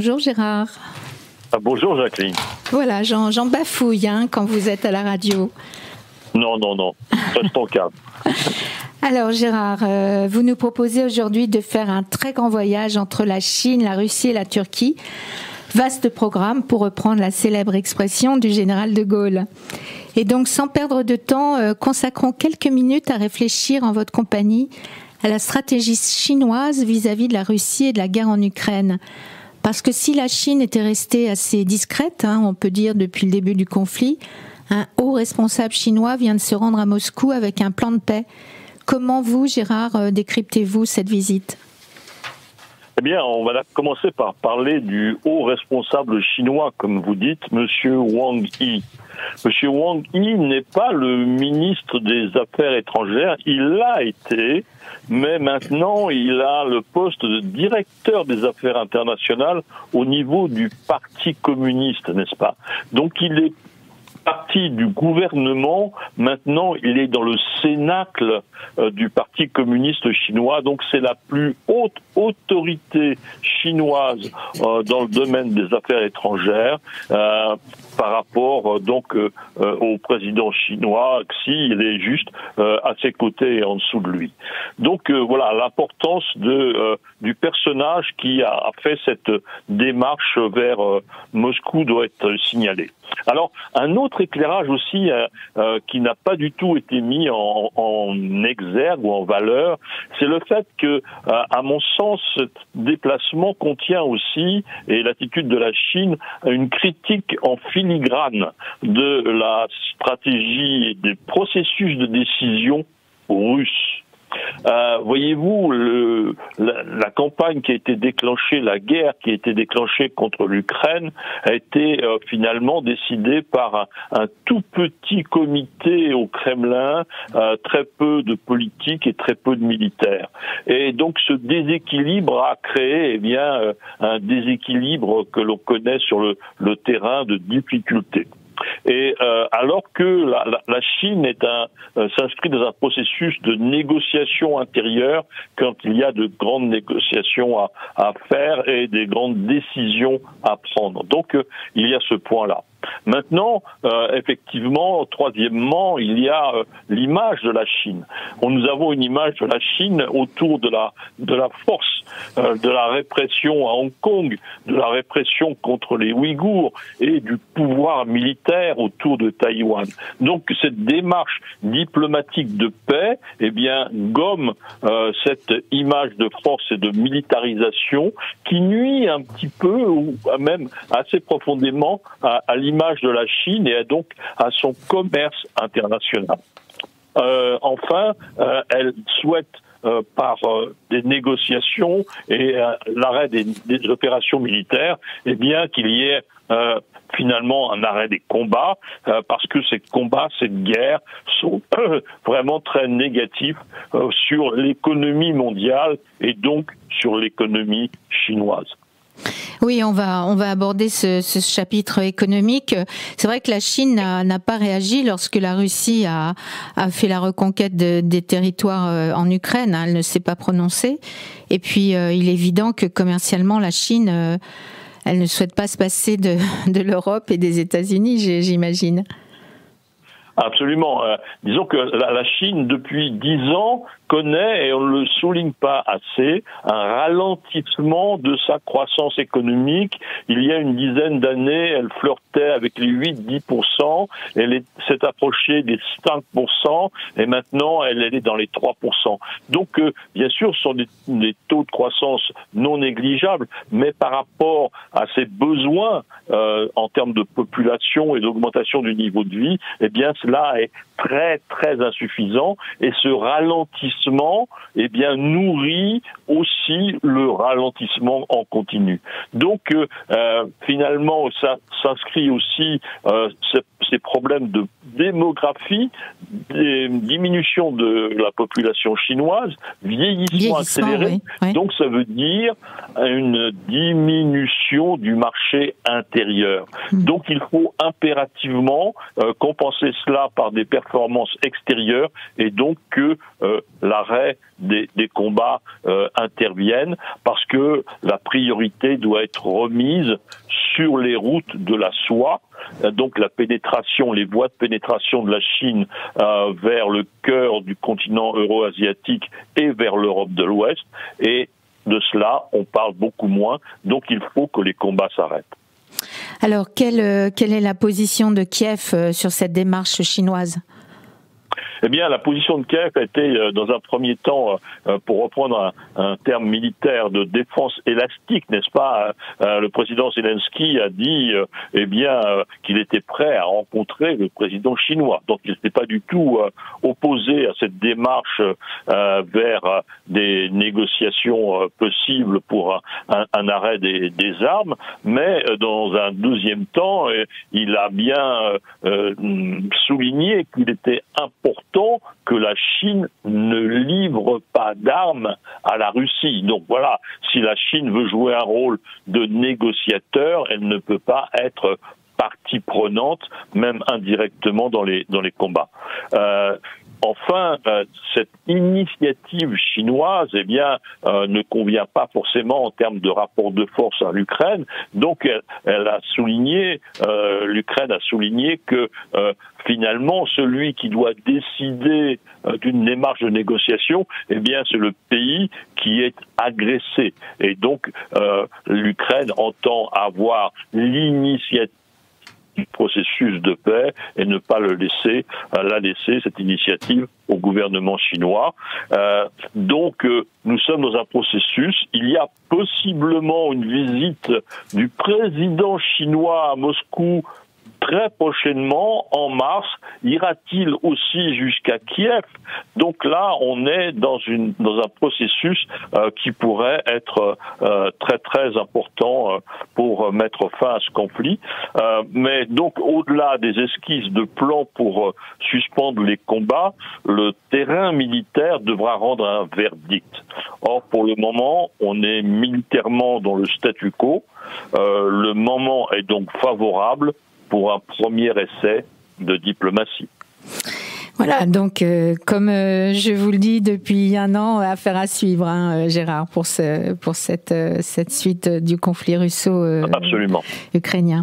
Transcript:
Bonjour Gérard. Bonjour Jacqueline. Voilà, j'en bafouille quand vous êtes à la radio. Non, restons calme. Alors Gérard, vous nous proposez aujourd'hui de faire un très grand voyage entre la Chine, la Russie et la Turquie. Vaste programme pour reprendre la célèbre expression du général de Gaulle. Et donc sans perdre de temps, consacrons quelques minutes à réfléchir en votre compagnie à la stratégie chinoise vis-à-vis de la Russie et de la guerre en Ukraine. Parce que si la Chine était restée assez discrète, on peut dire depuis le début du conflit, un haut responsable chinois vient de se rendre à Moscou avec un plan de paix. Comment vous, Gérard, décryptez-vous cette visite ? Eh bien, on va commencer par parler du haut responsable chinois, comme vous dites, Monsieur Wang Yi. Monsieur Wang Yi n'est pas le ministre des Affaires étrangères, il l'a été, mais maintenant il a le poste de directeur des affaires internationales au niveau du Parti communiste, n'est-ce pas? Donc il est parti du gouvernement, maintenant il est dans le cénacle du Parti communiste chinois, donc c'est la plus haute autorité chinoise dans le domaine des affaires étrangères par rapport au président chinois, Xi, il est juste à ses côtés et en dessous de lui. Donc voilà, l'importance du personnage qui a fait cette démarche vers Moscou doit être signalée. Alors, un autre éclairage aussi qui n'a pas du tout été mis en exergue ou en valeur, c'est le fait que, à mon sens, ce déplacement contient aussi, et l'attitude de la Chine, une critique en filigrane de la stratégie et des processus de décision russes. Voyez-vous, la campagne qui a été déclenchée, la guerre qui a été déclenchée contre l'Ukraine a été finalement décidée par un tout petit comité au Kremlin, très peu de politiques et très peu de militaires. Et donc ce déséquilibre a créé un déséquilibre que l'on connaît sur le terrain de difficulté. Et alors que la Chine s'inscrit dans un processus de négociation intérieure quand il y a de grandes négociations à faire et des grandes décisions à prendre. Donc il y a ce point-là. Maintenant, effectivement, troisièmement, il y a l'image de la Chine. Nous avons une image de la Chine autour de la force, de la répression à Hong Kong, de la répression contre les Ouïghours et du pouvoir militaire autour de Taïwan. Donc cette démarche diplomatique de paix, gomme cette image de force et de militarisation qui nuit un petit peu ou même assez profondément à l'image de la Chine et donc à son commerce international. Enfin, elle souhaite par des négociations et l'arrêt des opérations militaires, qu'il y ait finalement un arrêt des combats, parce que ces combats, cette guerre sont vraiment très négatifs sur l'économie mondiale et donc sur l'économie chinoise. Oui, on va aborder ce chapitre économique. C'est vrai que la Chine n'a pas réagi lorsque la Russie a fait la reconquête des territoires en Ukraine. Elle ne s'est pas prononcée. Et puis, il est évident que commercialement, la Chine, elle ne souhaite pas se passer de l'Europe et des États-Unis, j'imagine. Absolument. Disons que la Chine, depuis 10 ans, connaît, et on ne le souligne pas assez, un ralentissement de sa croissance économique. Il y a une dizaine d'années, elle flirtait avec les 8-10%, elle s'est approchée des 5%, et maintenant elle est dans les 3%. Donc, bien sûr, ce sont des taux de croissance non négligeables, mais par rapport à ses besoins en termes de population et d'augmentation du niveau de vie, cela est très très insuffisant, et ce ralentissement nourrit aussi le ralentissement en continu. Donc finalement ça s'inscrit aussi ces problèmes de démographie, diminution de la population chinoise, vieillissement accéléré. Oui, oui. Donc ça veut dire une diminution du marché intérieur. Donc il faut impérativement compenser cela par des performances extérieures et donc que l'arrêt des combats interviennent, parce que la priorité doit être remise sur les routes de la soie, donc la pénétration, les voies de pénétration de la Chine vers le cœur du continent euro-asiatique et vers l'Europe de l'Ouest, et de cela on parle beaucoup moins, donc il faut que les combats s'arrêtent. Alors quelle est la position de Kiev sur cette démarche chinoise ? Eh bien, la position de Kiev a été, dans un premier temps, pour reprendre un terme militaire, de défense élastique, n'est-ce pas ? Le président Zelensky a dit, qu'il était prêt à rencontrer le président chinois. Donc, il n'était pas du tout opposé à cette démarche vers des négociations possibles pour un arrêt des armes. Mais, dans un deuxième temps, il a bien souligné qu'il était important que la Chine ne livre pas d'armes à la Russie. Donc voilà, si la Chine veut jouer un rôle de négociateur, elle ne peut pas être partie prenante, même indirectement dans les combats. Enfin, cette initiative chinoise, ne convient pas forcément en termes de rapport de force à l'Ukraine. Donc, elle a souligné, l'Ukraine a souligné que finalement, celui qui doit décider d'une démarche de négociation, c'est le pays qui est agressé. Et donc, l'Ukraine entend avoir l'initiative du processus de paix et ne pas la laisser, cette initiative, au gouvernement chinois. Donc, nous sommes dans un processus. Il y a possiblement une visite du président chinois à Moscou très prochainement, en mars. Ira-t-il aussi jusqu'à Kiev? Donc là, on est dans un processus qui pourrait être très très important pour mettre fin à ce conflit. Mais donc, au-delà des esquisses de plans pour suspendre les combats, le terrain militaire devra rendre un verdict. Or, pour le moment, on est militairement dans le statu quo. Le moment est donc favorable pour un premier essai de diplomatie. Voilà, donc comme je vous le dis depuis un an, affaire à suivre, Gérard, pour cette suite du conflit russo-ukrainien.